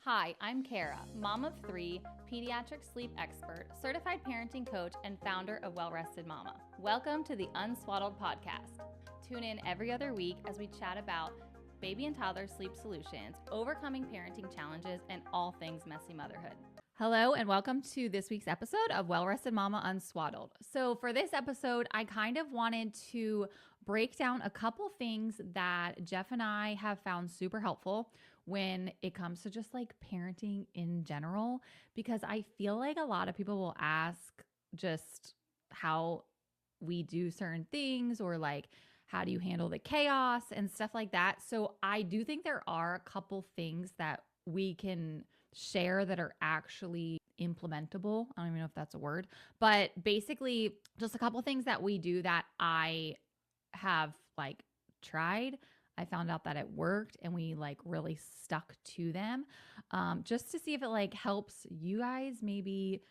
Hi, I'm Kara, mom of 3, pediatric sleep expert, certified parenting coach, and founder of Well Rested Mama. Welcome to the Unswaddled podcast. Tune in every other week as we chat about baby and toddler sleep solutions, overcoming parenting challenges, and all things messy motherhood. Hello, and welcome to this week's episode of Well Rested Mama Unswaddled. So for this episode, I kind of wanted to break down a couple things that Jeff and I have found super helpful when it comes to just like parenting in general, because I feel like a lot of people will ask just how we do certain things or like, how do you handle the chaos and stuff like that. So I do think there are a couple things that we can share that are actually implementable. I don't even know if that's a word, but basically just a couple things that we do that I have like tried. I found out that it worked and we like really stuck to them, just to see if it like helps you guys maybe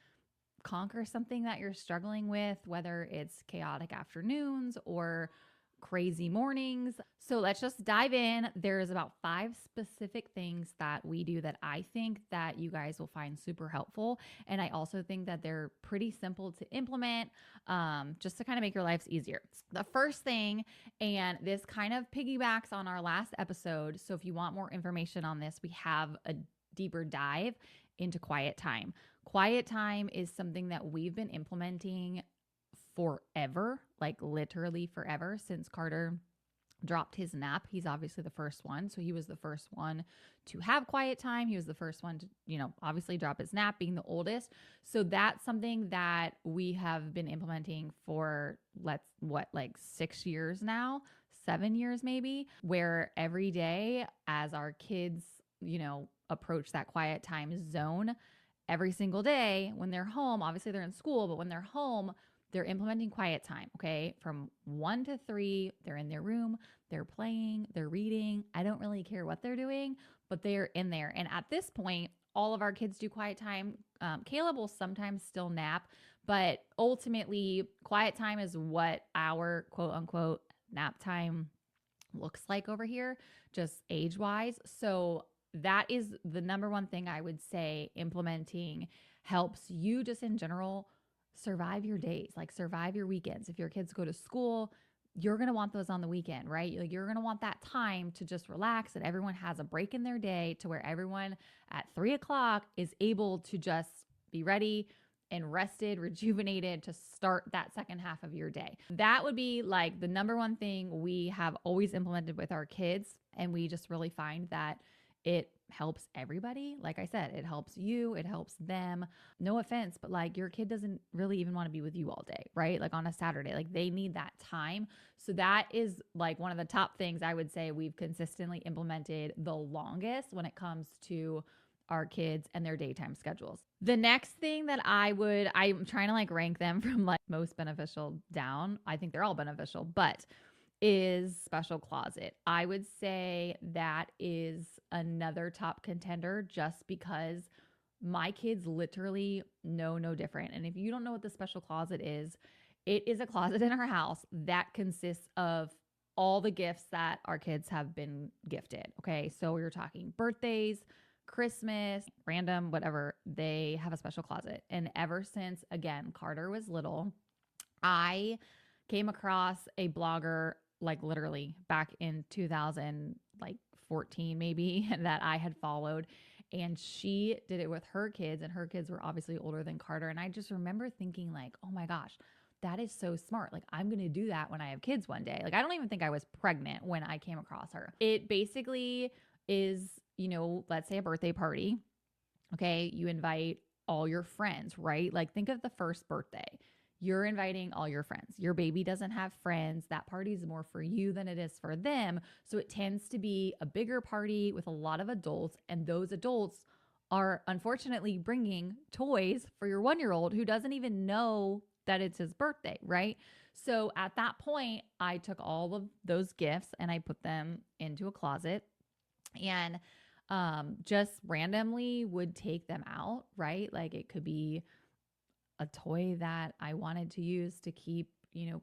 conquer something that you're struggling with, whether it's chaotic afternoons or crazy mornings. So let's just dive in. There's about 5 specific things that we do that I think that you guys will find super helpful. And I also think that they're pretty simple to implement, just to kind of make your lives easier. The first thing, and this kind of piggybacks on our last episode. So if you want more information on this, we have a deeper dive into quiet time. Quiet time is something that we've been implementing forever, like literally forever, since Carter dropped his nap. He's obviously the first one. So he was the first one to have quiet time. He was the first one to, obviously drop his nap, being the oldest. So that's something that we have been implementing for like 6 years now, 7 years maybe, where every day as our kids, approach that quiet time zone, every single day when they're home, obviously they're in school, but when they're home, they're implementing quiet time, okay? From 1 to 3, they're in their room, they're playing, they're reading. I don't really care what they're doing, but they're in there. And at this point, all of our kids do quiet time. Caleb will sometimes still nap, but ultimately, quiet time is what our quote unquote nap time looks like over here, just age-wise. So that is the number one thing I would say implementing helps you just in general survive your days, like survive your weekends. If your kids go to school, you're going to want those on the weekend, right? Like you're going to want that time to just relax and everyone has a break in their day to where everyone at 3:00 is able to just be ready and rested, rejuvenated to start that second half of your day. That would be like the number one thing we have always implemented with our kids. And we just really find that it helps everybody. Like I said, it helps you, it helps them. No offense, but like your kid doesn't really even want to be with you all day, right? Like on a Saturday, like they need that time. So that is like one of the top things I would say we've consistently implemented the longest when it comes to our kids and their daytime schedules. The next thing that I'm trying to like rank them from like most beneficial down. I think they're all beneficial, but is special closet. I would say that is another top contender just because my kids literally know no different. And if you don't know what the special closet is, it is a closet in our house that consists of all the gifts that our kids have been gifted. Okay. So we were talking birthdays, Christmas, random, whatever, they have a special closet. And ever since, again, Carter was little, I came across a blogger like literally back in 2014 maybe that I had followed, and she did it with her kids, and her kids were obviously older than Carter. And I just remember thinking like, oh my gosh, that is so smart. Like I'm going to do that when I have kids one day. Like I don't even think I was pregnant when I came across her. It basically is, let's say a birthday party. Okay. You invite all your friends, right? Like think of the first birthday. You're inviting all your friends. Your baby doesn't have friends. That party is more for you than it is for them. So it tends to be a bigger party with a lot of adults. And those adults are unfortunately bringing toys for your 1-year-old who doesn't even know that it's his birthday, right? So at that point, I took all of those gifts and I put them into a closet and just randomly would take them out, right? Like it could be a toy that I wanted to use to keep,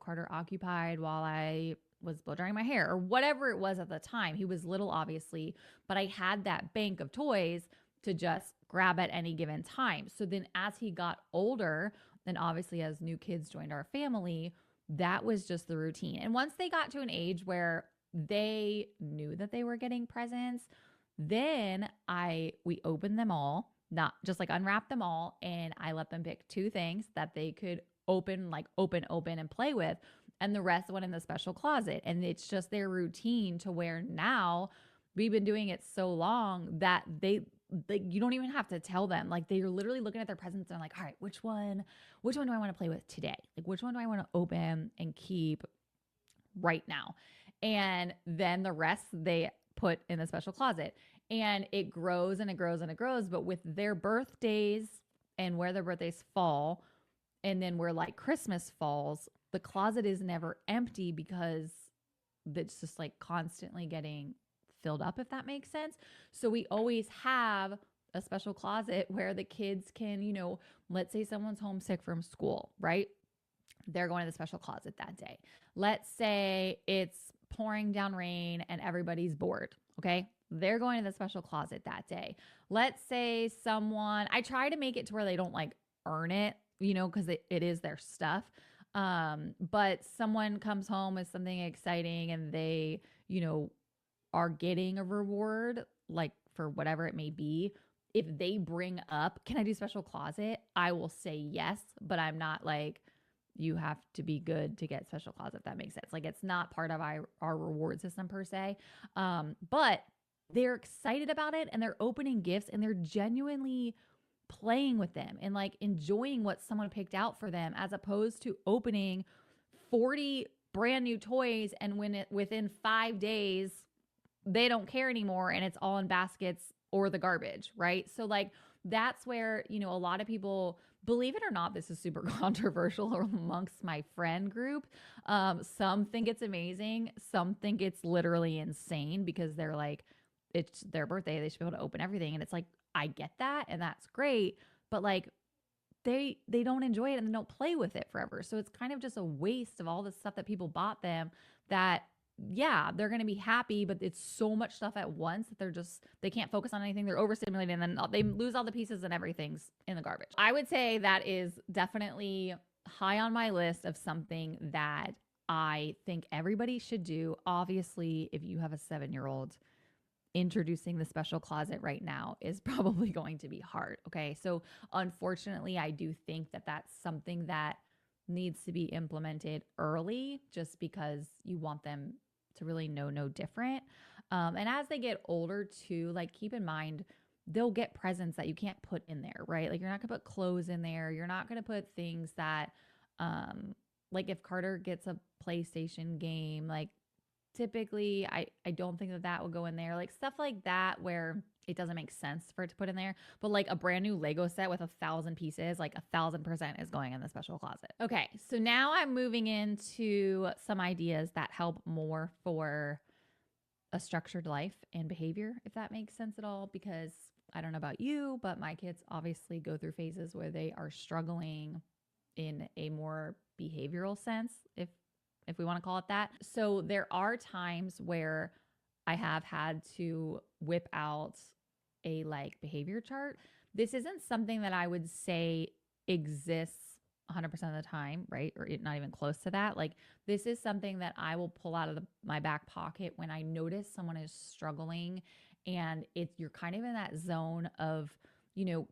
Carter occupied while I was blow drying my hair or whatever it was at the time. He was little, obviously, but I had that bank of toys to just grab at any given time. So then as he got older, and obviously as new kids joined our family, that was just the routine. And once they got to an age where they knew that they were getting presents, then we opened them all, not just like unwrap them all, and I let them pick 2 things that they could open and play with, and the rest went in the special closet. And it's just their routine to where now we've been doing it so long that you don't even have to tell them. Like they're literally looking at their presents and like, all right, which one do I want to play with today? Like which one do I want to open and keep right now? And then the rest they put in the special closet, and it grows and it grows and it grows. But with their birthdays and where their birthdays fall, and then where like Christmas falls, the closet is never empty because it's just like constantly getting filled up, if that makes sense. So we always have a special closet where the kids can, let's say someone's homesick from school, right? They're going to the special closet that day. Let's say it's pouring down rain and everybody's bored. Okay. They're going to the special closet that day. Let's say I try to make it to where they don't like earn it, because it is their stuff. But someone comes home with something exciting and they, are getting a reward, like for whatever it may be. If they bring up, can I do special closet? I will say yes, but I'm not like, you have to be good to get special closet, if that makes sense. Like it's not part of our reward system per se. But they're excited about it and they're opening gifts and they're genuinely playing with them and like enjoying what someone picked out for them, as opposed to opening 40 brand new toys and within 5 days, they don't care anymore and it's all in baskets or the garbage, right? So like that's where, a lot of people, believe it or not, this is super controversial amongst my friend group. Some think it's amazing. Some think it's literally insane because they're like, it's their birthday. They should be able to open everything. And it's like, I get that. And that's great. But like, they don't enjoy it and they don't play with it forever. So it's kind of just a waste of all the stuff that people bought them that, yeah, they're going to be happy, but it's so much stuff at once that they can't focus on anything. They're overstimulated and then they lose all the pieces and everything's in the garbage. I would say that is definitely high on my list of something that I think everybody should do. Obviously, if you have a 7-year-old, introducing the special closet right now is probably going to be hard. Okay. So unfortunately, I do think that that's something that needs to be implemented early, just because you want them to really know no different. And as they get older too, like keep in mind, they'll get presents that you can't put in there, right? Like you're not gonna put clothes in there. You're not gonna put things that, like if Carter gets a PlayStation game, like typically I don't think that will go in there. Like stuff like that where it doesn't make sense for it to put in there. But like a brand new Lego set with 1,000 pieces, like 1,000% is going in the special closet. Okay, so now I'm moving into some ideas that help more for a structured life and behavior, if that makes sense at all. Because I don't know about you, but my kids obviously go through phases where they are struggling in a more behavioral sense, if we want to call it that. So there are times where I have had to whip out a like behavior chart. This isn't something that I would say exists 100% of the time, right? Or not even close to that. Like this is something that I will pull out of my back pocket when I notice someone is struggling and you're kind of in that zone of,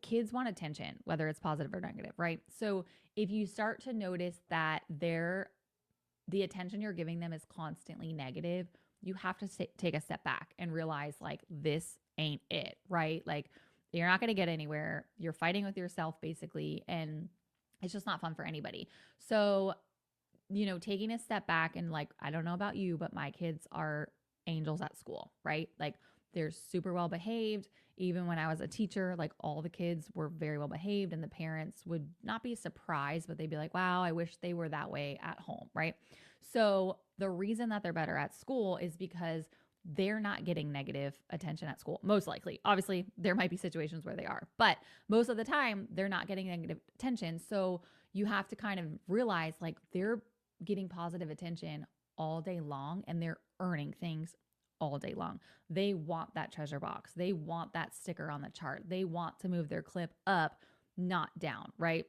kids want attention, whether it's positive or negative, right? So if you start to notice that the attention you're giving them is constantly negative, you have to take a step back and realize like, this ain't it, right? Like you're not going to get anywhere. You're fighting with yourself basically. And it's just not fun for anybody. So, taking a step back and like, I don't know about you, but my kids are angels at school, right? Like they're super well behaved. Even when I was a teacher, like all the kids were very well behaved and the parents would not be surprised, but they'd be like, wow, I wish they were that way at home, right? So the reason that they're better at school is because they're not getting negative attention at school, most likely. Obviously, there might be situations where they are, but most of the time they're not getting negative attention. So you have to kind of realize like they're getting positive attention all day long and they're earning things all day long. They want that treasure box. They want that sticker on the chart. They want to move their clip up, not down, right?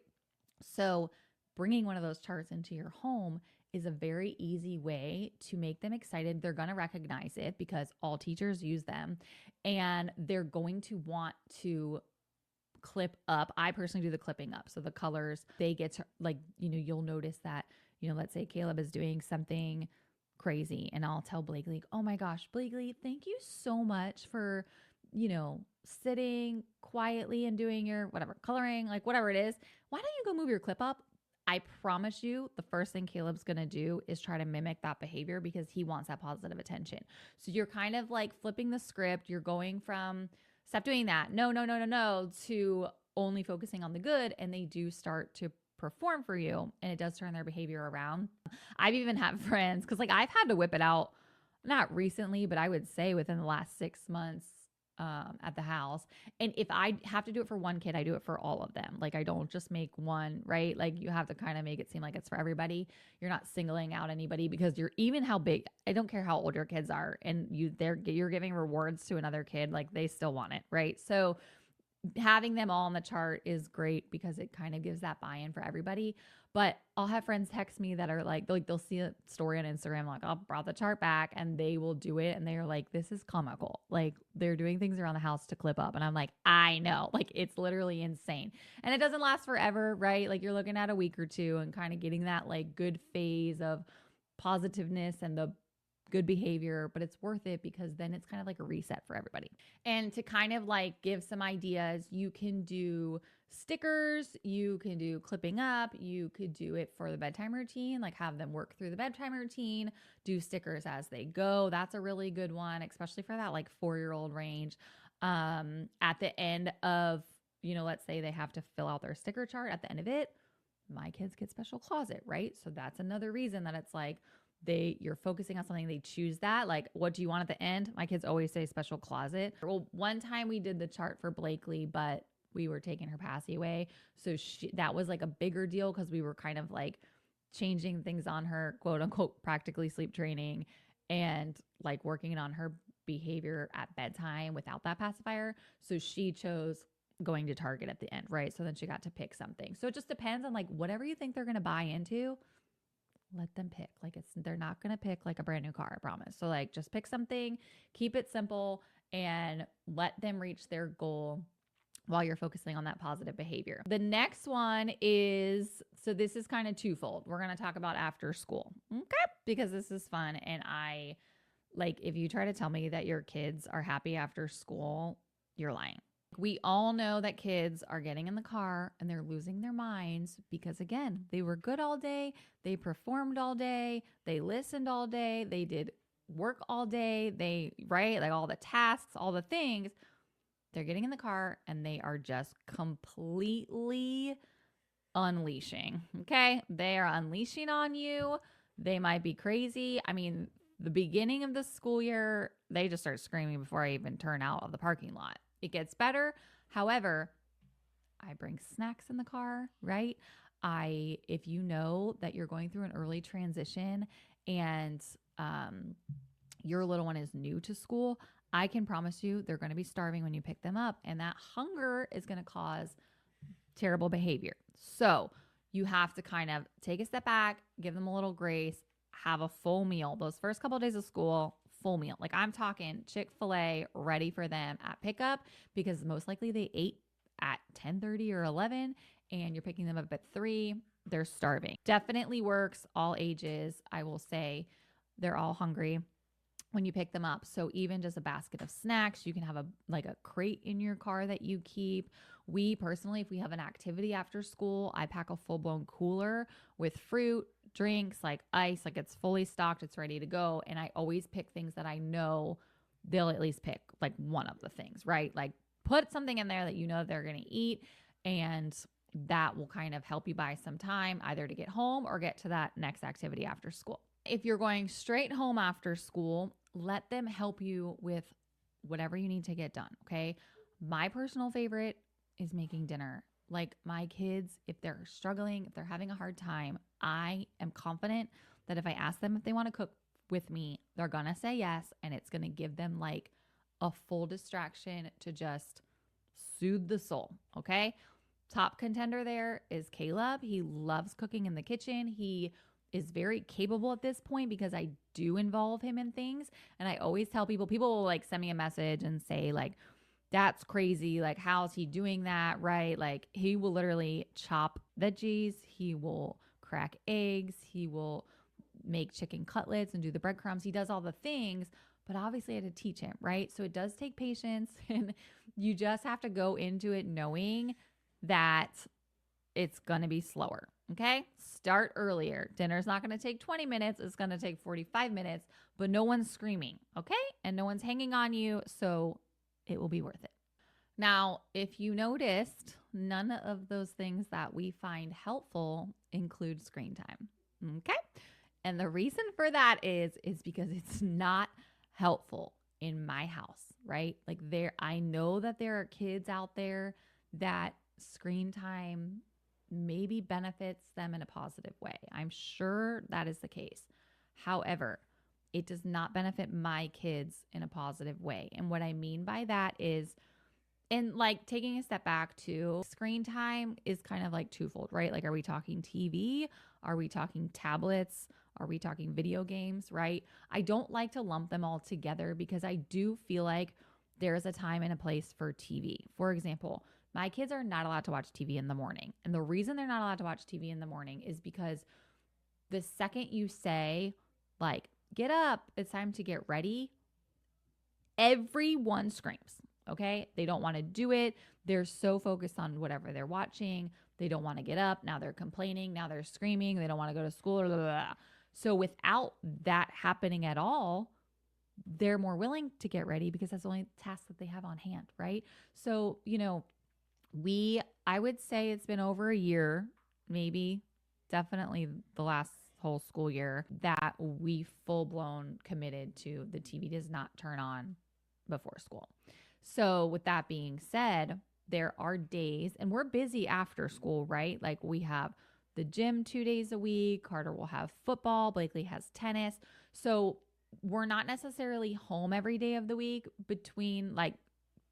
So bringing one of those charts into your home is a very easy way to make them excited. They're going to recognize it because all teachers use them, and they're going to want to clip up. I personally do the clipping up. So the colors, they get to, like, you'll notice that, let's say Caleb is doing something crazy, and I'll tell Blakely, oh my gosh, Blakely, thank you so much for, sitting quietly and doing your whatever, coloring, like whatever it is. Why don't you go move your clip up? I promise you, the first thing Caleb's going to do is try to mimic that behavior because he wants that positive attention. So you're kind of like flipping the script. You're going from stop doing that, no, to only focusing on the good. And they do start to perform for you, and it does turn their behavior around. I've even had friends, because like I've had to whip it out, not recently, but I would say within the last 6 months, at the house. And if I have to do it for one kid, I do it for all of them. Like I don't just make one, right? Like you have to kind of make it seem like it's for everybody. You're not singling out anybody, because you're, even how big, I don't care how old your kids are, and you're giving rewards to another kid, like they still want it, right? So having them all on the chart is great because it kind of gives that buy-in for everybody. But I'll have friends text me that are like they'll see a story on Instagram, like, I brought the chart back, and they will do it. And they're like, this is comical. Like they're doing things around the house to clip up. And I'm like, I know, like it's literally insane. And it doesn't last forever, right? Like you're looking at a week or two and kind of getting that like good phase of positiveness and the good behavior, but it's worth it because then it's kind of like a reset for everybody. And to kind of like give some ideas, you can do stickers, you can do clipping up, you could do it for the bedtime routine, like have them work through the bedtime routine, do stickers as they go. That's a really good one, especially for that like 4-year-old range. At the end of, let's say they have to fill out their sticker chart at the end of it, my kids get special closet, right? So that's another reason that it's like, you're focusing on something, they choose that. Like, what do you want at the end? My kids always say special closet. Well, one time we did the chart for Blakely, but we were taking her passy away. So that was like a bigger deal because we were kind of like changing things on her, quote unquote, practically sleep training, and like working on her behavior at bedtime without that pacifier. So she chose going to Target at the end, right? So then she got to pick something. So it just depends on like whatever you think they're going to buy into. Let them pick. Like they're not going to pick like a brand new car, I promise. So like just pick something, keep it simple, and let them reach their goal while you're focusing on that positive behavior. The next one is, so this is kind of twofold. We're going to talk about after school, okay? Because this is fun. And if you try to tell me that your kids are happy after school, you're lying. We all know that kids are getting in the car and they're losing their minds because, again, they were good all day. They performed all day. They listened all day. They did work all day. Right? Like all the tasks, all the things. They're getting in the car and they are just completely unleashing. Okay? They are unleashing on you. They might be crazy. I mean, the beginning of the school year, they just start screaming before I even turn out of the parking lot. It gets better. However, I bring snacks in the car, right? If you know that you're going through an early transition and your little one is new to school, I can promise you they're going to be starving when you pick them up. And that hunger is going to cause terrible behavior. So you have to kind of take a step back, give them a little grace, have a full meal. Those first couple of days of school, full meal. Like I'm talking Chick-fil-A ready for them at pickup, because most likely they ate at 10:30 or 11 and you're picking them up at 3. They're starving. Definitely works all ages. I will say they're all hungry when you pick them up. So even just a basket of snacks, you can have a crate in your car that you keep. We personally, if we have an activity after school, I pack a full-blown cooler with fruit, drinks, like ice, like it's fully stocked, it's ready to go. And I always pick things that I know they'll at least pick like one of the things, right? Like put something in there that you know they're going to eat, and that will kind of help you buy some time either to get home or get to that next activity after school. If you're going straight home after school, let them help you with whatever you need to get done, okay? My personal favorite is making dinner. Like my kids, if they're struggling, if they're having a hard time, I am confident that if I ask them if they want to cook with me, they're going to say yes, and it's going to give them like a full distraction to just soothe the soul. Okay. Top contender there is Caleb. He loves cooking in the kitchen. He is very capable at this point because I do involve him in things. And I always tell people will like send me a message and say like, that's crazy. Like, how's he doing that? Right. Like, he will literally chop veggies. He will crack eggs. He will make chicken cutlets and do the breadcrumbs. He does all the things, but obviously I had to teach him. Right. So it does take patience, and you just have to go into it knowing that it's going to be slower. Okay. Start earlier. Dinner's not going to take 20 minutes. It's going to take 45 minutes, but no one's screaming. Okay. And no one's hanging on you. So it will be worth it. Now, if you noticed, none of those things that we find helpful include screen time. Okay. And the reason for that is because it's not helpful in my house, right? Like I know that there are kids out there that screen time maybe benefits them in a positive way. I'm sure that is the case. However, it does not benefit my kids in a positive way. And what I mean by that is, and like taking a step back to screen time is kind of like twofold, right? Like, are we talking TV? Are we talking tablets? Are we talking video games, right? I don't like to lump them all together because I do feel like there's a time and a place for TV. For example, my kids are not allowed to watch TV in the morning. And the reason they're not allowed to watch TV in the morning is because the second you say, like, get up, it's time to get ready, everyone screams, okay? They don't want to do it. They're so focused on whatever they're watching. They don't want to get up. Now they're complaining. Now they're screaming. They don't want to go to school. Or blah, blah, blah. So without that happening at all, they're more willing to get ready because that's the only task that they have on hand, right? So, I would say it's been over a year, maybe definitely the last whole school year, that we full blown committed to the TV does not turn on before school. So with that being said, there are days, and we're busy after school, right? Like, we have the gym 2 days a week. Carter will have football. Blakely has tennis. So we're not necessarily home every day of the week between like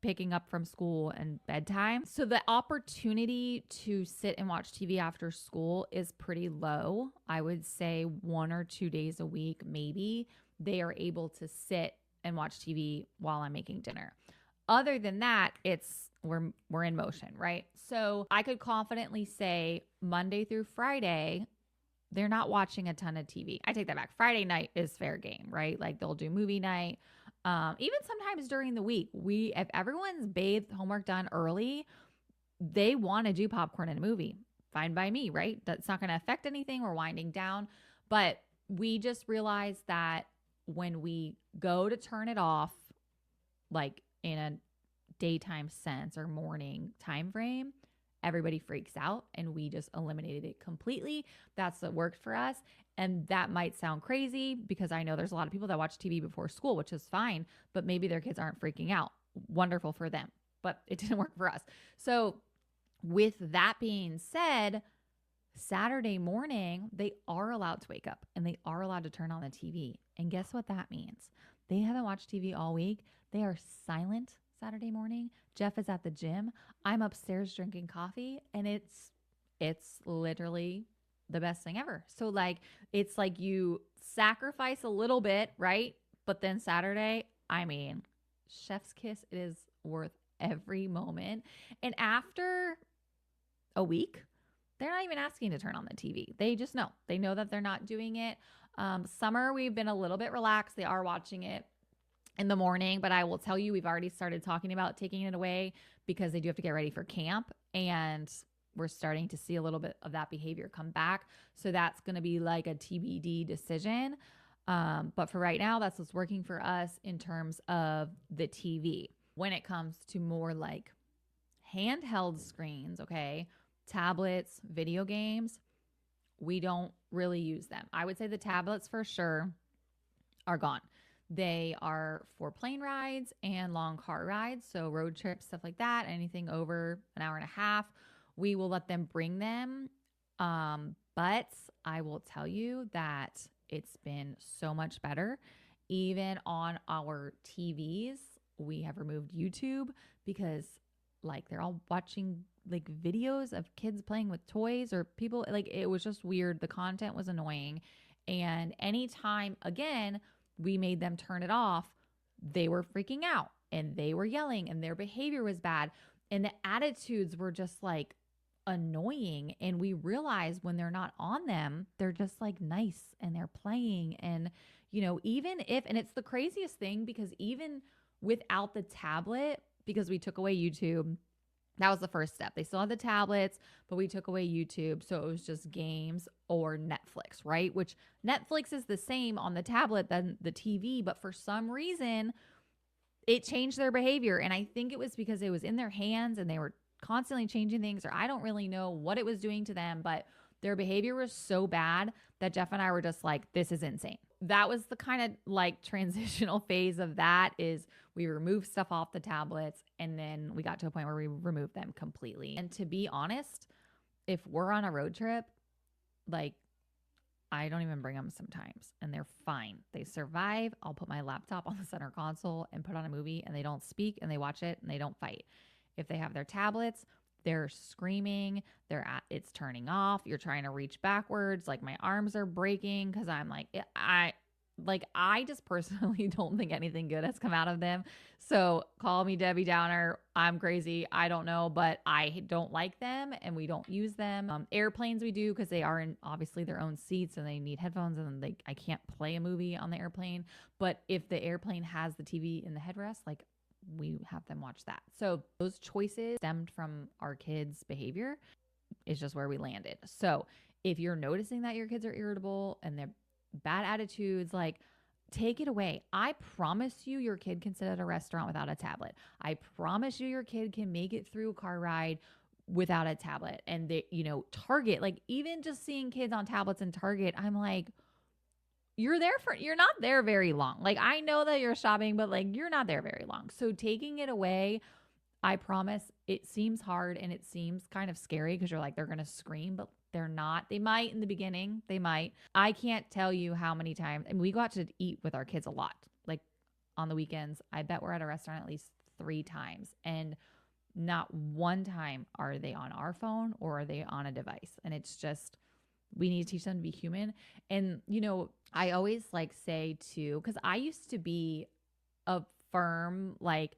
picking up from school and bedtime. So the opportunity to sit and watch TV after school is pretty low. I would say 1 or 2 days a week, maybe, they are able to sit and watch TV while I'm making dinner. Other than that, we're in motion, right? So I could confidently say Monday through Friday, they're not watching a ton of TV. I take that back. Friday night is fair game, right? Like, they'll do movie night. Even sometimes during the week, if everyone's bathed, homework done early, they want to do popcorn and a movie. Fine by me, right? That's not going to affect anything. We're winding down. But we just realized that when we go to turn it off, like in a daytime sense or morning time frame, everybody freaks out, and we just eliminated it completely. That's what worked for us. And that might sound crazy because I know there's a lot of people that watch TV before school, which is fine, but maybe their kids aren't freaking out. Wonderful for them, but it didn't work for us. So with that being said, Saturday morning, they are allowed to wake up and they are allowed to turn on the TV. And guess what that means? They haven't watched TV all week. They are silent Saturday morning. Jeff is at the gym. I'm upstairs drinking coffee, and it's literally the best thing ever. So like, it's like you sacrifice a little bit, right? But then Saturday, I mean, chef's kiss, it is worth every moment. And after a week, they're not even asking to turn on the TV. They just know. They know that they're not doing it. Summer, we've been a little bit relaxed. They are watching it in the morning, but I will tell you, we've already started talking about taking it away because they do have to get ready for camp, and we're starting to see a little bit of that behavior come back. So that's going to be like a TBD decision. But for right now, that's what's working for us in terms of the TV. When it comes to more like handheld screens, okay, tablets, video games, we don't really use them. I would say the tablets for sure are gone. They are for plane rides and long car rides. So road trips, stuff like that, anything over an hour and a half, we will let them bring them. But I will tell you that it's been so much better. even on our TVs, we have removed YouTube because like they're all watching like videos of kids playing with toys or people, like it was just weird. The content was annoying. And anytime again, we made them turn it off, they were freaking out and they were yelling and their behavior was bad. And the attitudes were just like annoying. And we realized when they're not on them, they're just like nice and they're playing. And, you know, even if, and it's the craziest thing because even without the tablet, because we took away YouTube, that was the first step. They still had the tablets, but we took away YouTube. So it was just games or Netflix, right? Which Netflix is the same on the tablet than the TV, but for some reason, it changed their behavior. And I think it was because it was in their hands and they were constantly changing things, or I don't really know what it was doing to them, but their behavior was so bad that Jeff and I were just like, this is insane. That was the kind of like transitional phase of that is we removed stuff off the tablets and then we got to a point where we removed them completely. And to be honest, if we're on a road trip, like I don't even bring them sometimes and they're fine. They survive. I'll put my laptop on the center console and put on a movie and they don't speak and they watch it and they don't fight. If they have their tablets, they're screaming, it's turning off. You're trying to reach backwards. Like my arms are breaking because I'm like, I just personally don't think anything good has come out of them. So call me Debbie Downer. I'm crazy. I don't know, but I don't like them and we don't use them. Airplanes we do because they are in obviously their own seats and they need headphones and I can't play a movie on the airplane. But if the airplane has the TV in the headrest, like we have them watch that. So those choices stemmed from our kids' behavior is just where we landed. So if you're noticing that your kids are irritable and they're bad attitudes, like take it away. I promise you your kid can sit at a restaurant without a tablet. I promise you your kid can make it through a car ride without a tablet. And they, you know, Target, like even just seeing kids on tablets in Target, I'm like, you're not there very long. Like I know that you're shopping, but like you're not there very long. So taking it away, I promise it seems hard and it seems kind of scary because you're like, they're going to scream, but they're not. They might in the beginning. They might. I can't tell you how many times, and we go out to eat with our kids a lot. Like on the weekends, I bet we're at a restaurant at least 3 times and not one time are they on our phone or are they on a device. And it's just, we need to teach them to be human. And, you know, I always like say too, because I used to be a firm, like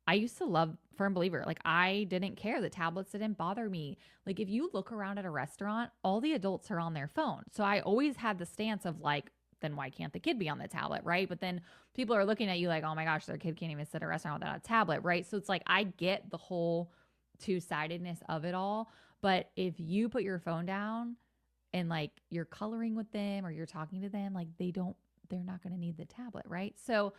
I used to love firm believer. Like I didn't care. The tablets didn't bother me. Like if you look around at a restaurant, all the adults are on their phone. So I always had the stance of like, then why can't the kid be on the tablet, right? But then people are looking at you like, oh my gosh, their kid can't even sit at a restaurant without a tablet, right? So it's like, I get the whole two-sidedness of it all. But if you put your phone down and like you're coloring with them or you're talking to them, like they're not going to need the tablet, right? So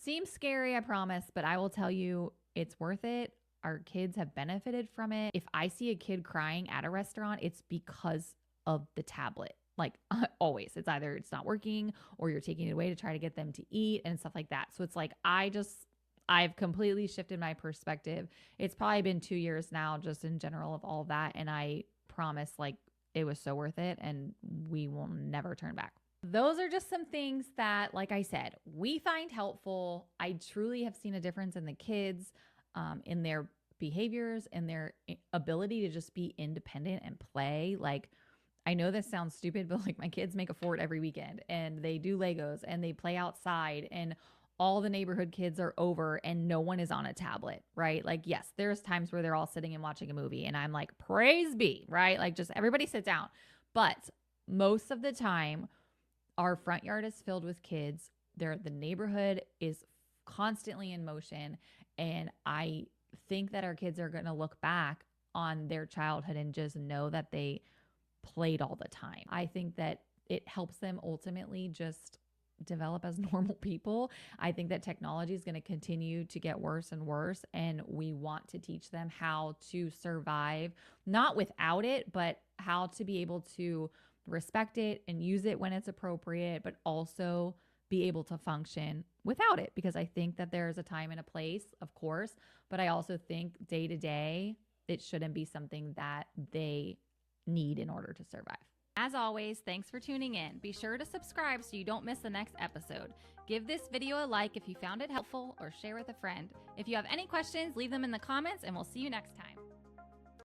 seems scary, I promise, but I will tell you it's worth it. Our kids have benefited from it. If I see a kid crying at a restaurant, it's because of the tablet. Like always, it's either it's not working or you're taking it away to try to get them to eat and stuff like that. So it's like, I've completely shifted my perspective. It's probably been 2 years now, just in general of all that. And I promise like it was so worth it and we will never turn back. Those are just some things that, like I said, we find helpful. I truly have seen a difference in the kids, in their behaviors and their ability to just be independent and play. Like, I know this sounds stupid, but like my kids make a fort every weekend and they do Legos and they play outside and all the neighborhood kids are over and no one is on a tablet, right? Like, yes, there's times where they're all sitting and watching a movie and I'm like, praise be, right? Like just everybody sit down. But most of the time, our front yard is filled with kids. The neighborhood is constantly in motion. And I think that our kids are going to look back on their childhood and just know that they played all the time. I think that it helps them ultimately just develop as normal people. I think that technology is going to continue to get worse and worse. And we want to teach them how to survive, not without it, but how to be able to respect it and use it when it's appropriate, but also be able to function without it. Because I think that there's a time and a place, of course, but I also think day to day, it shouldn't be something that they need in order to survive. As always, thanks for tuning in. Be sure to subscribe so you don't miss the next episode. Give this video a like if you found it helpful or share with a friend. If you have any questions, leave them in the comments and we'll see you next time.